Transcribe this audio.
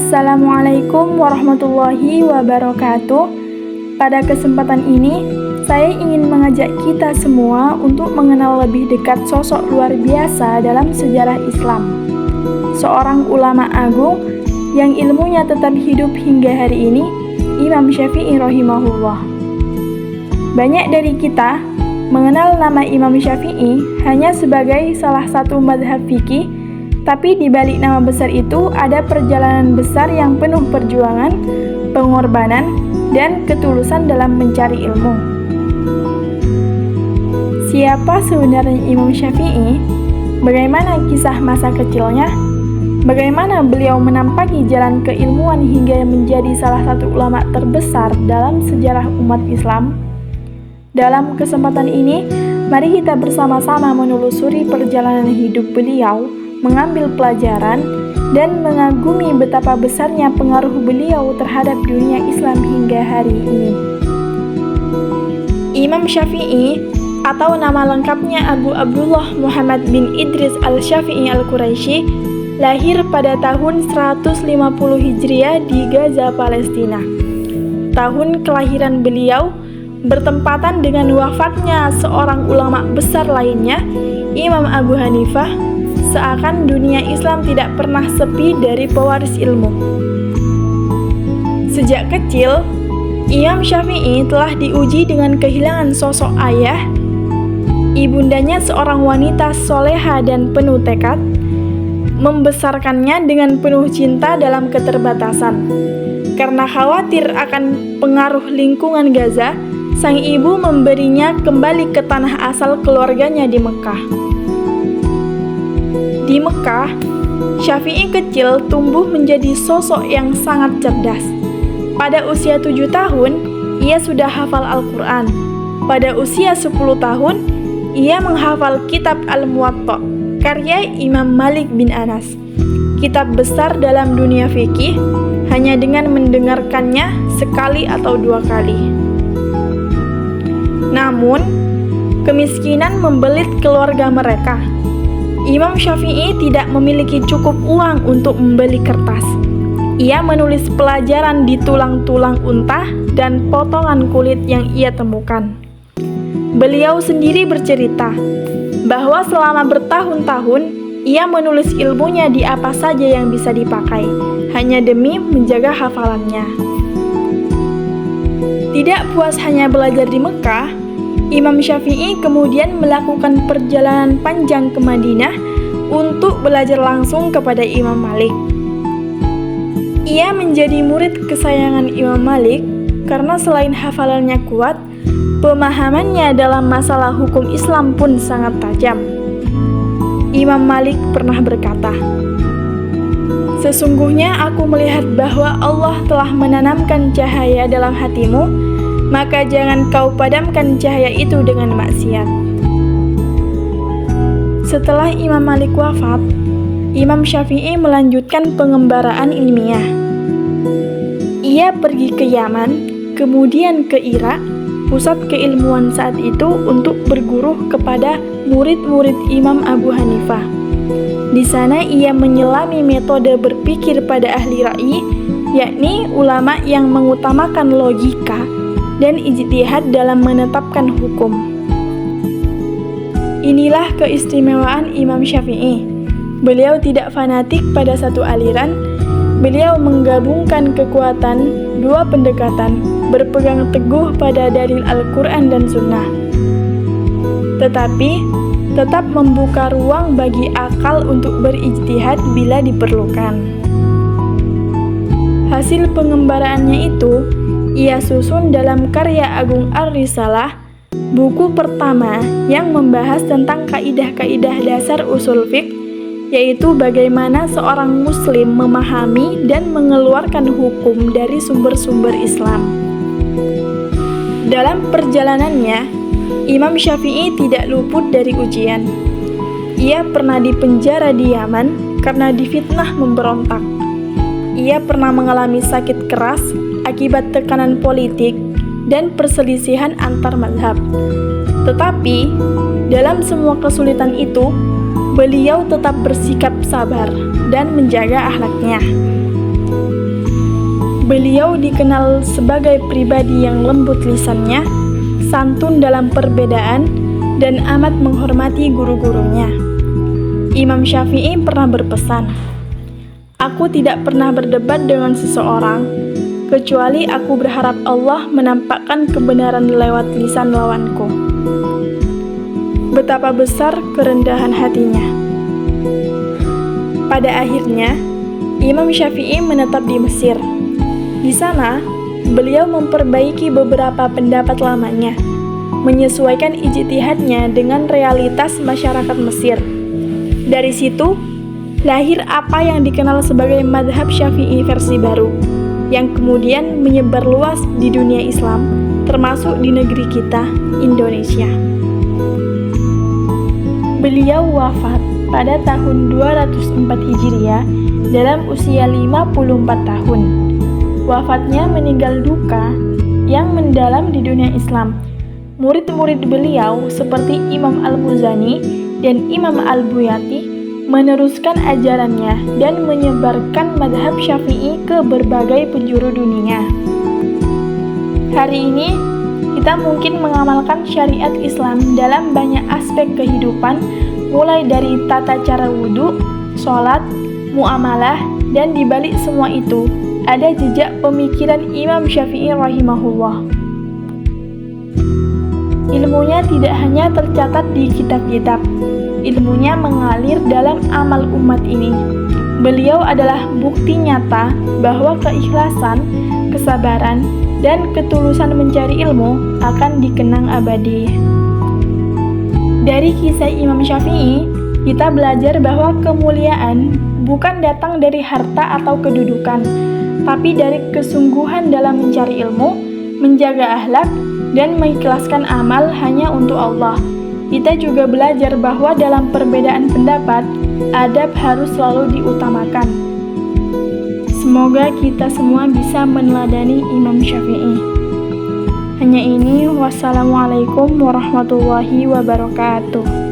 Assalamualaikum warahmatullahi wabarakatuh. Pada kesempatan ini, saya ingin mengajak kita semua untuk mengenal lebih dekat sosok luar biasa dalam sejarah Islam. Seorang ulama agung yang ilmunya tetap hidup hingga hari ini, Imam Syafi'i rahimahullah. Banyak dari kita mengenal nama Imam Syafi'i hanya sebagai salah satu mazhab fikih, tapi di balik nama besar itu ada perjalanan besar yang penuh perjuangan, pengorbanan, dan ketulusan dalam mencari ilmu. Siapa sebenarnya Imam Syafi'i? Bagaimana kisah masa kecilnya? Bagaimana beliau menampaki jalan keilmuan hingga menjadi salah satu ulama terbesar dalam sejarah umat Islam? Dalam kesempatan ini, mari kita bersama-sama menelusuri perjalanan hidup beliau, mengambil pelajaran, dan mengagumi betapa besarnya pengaruh beliau terhadap dunia Islam hingga hari ini. Imam Syafi'i atau nama lengkapnya Abu Abdullah Muhammad bin Idris al-Syafi'i al-Quraisy lahir pada tahun 150 Hijriah di Gaza, Palestina. Tahun kelahiran beliau bertempatan dengan wafatnya seorang ulama besar lainnya, Imam Abu Hanifah. Seakan dunia Islam tidak pernah sepi dari pewaris ilmu. Sejak kecil, Imam Syafi'i telah diuji dengan kehilangan sosok ayah. Ibundanya seorang wanita soleha dan penuh tekad, membesarkannya dengan penuh cinta dalam keterbatasan. Karena khawatir akan pengaruh lingkungan Gaza, sang ibu memberinya kembali ke tanah asal keluarganya di Mekah. Di Mekah, Syafi'i kecil tumbuh menjadi sosok yang sangat cerdas. Pada usia 7 tahun, ia sudah hafal Al-Quran. Pada usia 10 tahun, ia menghafal kitab Al-Muwatta, karya Imam Malik bin Anas. Kitab besar dalam dunia fikih, hanya dengan mendengarkannya sekali atau 2 kali. Namun, kemiskinan membelit keluarga mereka. Imam Syafi'i tidak memiliki cukup uang untuk membeli kertas. Ia menulis pelajaran di tulang-tulang unta dan potongan kulit yang ia temukan. Beliau sendiri bercerita bahwa selama bertahun-tahun ia menulis ilmunya di apa saja yang bisa dipakai, hanya demi menjaga hafalannya. Tidak puas hanya belajar di Mekah, Imam Syafi'i kemudian melakukan perjalanan panjang ke Madinah untuk belajar langsung kepada Imam Malik. Ia menjadi murid kesayangan Imam Malik karena selain hafalannya kuat, pemahamannya dalam masalah hukum Islam pun sangat tajam. Imam Malik pernah berkata, "Sesungguhnya aku melihat bahwa Allah telah menanamkan cahaya dalam hatimu, maka jangan kau padamkan cahaya itu dengan maksiat." Setelah Imam Malik wafat, Imam Syafi'i melanjutkan pengembaraan ilmiah. Ia pergi ke Yaman, kemudian ke Irak, pusat keilmuan saat itu, untuk berguru kepada murid-murid Imam Abu Hanifah. Di sana ia menyelami metode berpikir pada ahli ra'yi, yakni ulama yang mengutamakan logika dan ijtihad dalam menetapkan hukum. Inilah keistimewaan Imam Syafi'i. Beliau tidak fanatik pada satu aliran. Beliau menggabungkan kekuatan dua pendekatan, berpegang teguh pada dalil Al-Quran dan Sunnah, tetapi tetap membuka ruang bagi akal untuk berijtihad bila diperlukan. Hasil pengembaraannya itu ia susun dalam karya agung Ar-Risalah, buku pertama yang membahas tentang kaidah-kaidah dasar usul fiqh, yaitu bagaimana seorang muslim memahami dan mengeluarkan hukum dari sumber-sumber Islam. Dalam perjalanannya, Imam Syafi'i tidak luput dari ujian. Ia pernah dipenjara di Yaman karena difitnah memberontak. Ia pernah mengalami sakit keras akibat tekanan politik dan perselisihan antar mazhab. Tetapi, dalam semua kesulitan itu, beliau tetap bersikap sabar dan menjaga akhlaknya. Beliau dikenal sebagai pribadi yang lembut lisannya, santun dalam perbedaan, dan amat menghormati guru-gurunya. Imam Syafi'i pernah berpesan, "Aku tidak pernah berdebat dengan seseorang, kecuali aku berharap Allah menampakkan kebenaran lewat lisan lawanku." Betapa besar kerendahan hatinya. Pada akhirnya, Imam Syafi'i menetap di Mesir. Di sana, beliau memperbaiki beberapa pendapat lamanya, menyesuaikan ijtihadnya dengan realitas masyarakat Mesir. Dari situ, lahir apa yang dikenal sebagai madhab Syafi'i versi baru, yang kemudian menyebar luas di dunia Islam, termasuk di negeri kita, Indonesia. Beliau wafat pada tahun 204 Hijriah dalam usia 54 tahun. Wafatnya meninggal duka yang mendalam di dunia Islam. Murid-murid beliau seperti Imam Al-Muzani dan Imam Al-Buyati meneruskan ajarannya dan menyebarkan madhab Syafi'i ke berbagai penjuru dunia. Hari ini, kita mungkin mengamalkan syariat Islam dalam banyak aspek kehidupan, mulai dari tata cara wudhu, sholat, muamalah, dan di balik semua itu, ada jejak pemikiran Imam Syafi'i rahimahullah. Ilmunya tidak hanya tercatat di kitab-kitab, ilmunya mengalir dalam amal umat ini. Beliau adalah bukti nyata bahwa keikhlasan, kesabaran, dan ketulusan mencari ilmu akan dikenang abadi. Dari kisah Imam Syafi'i, kita belajar bahwa kemuliaan bukan datang dari harta atau kedudukan, tapi dari kesungguhan dalam mencari ilmu, menjaga akhlak, dan mengikhlaskan amal hanya untuk Allah. Kita juga belajar bahwa dalam perbedaan pendapat, adab harus selalu diutamakan. Semoga kita semua bisa meneladani Imam Syafi'i. Hanya ini, wassalamualaikum warahmatullahi wabarakatuh.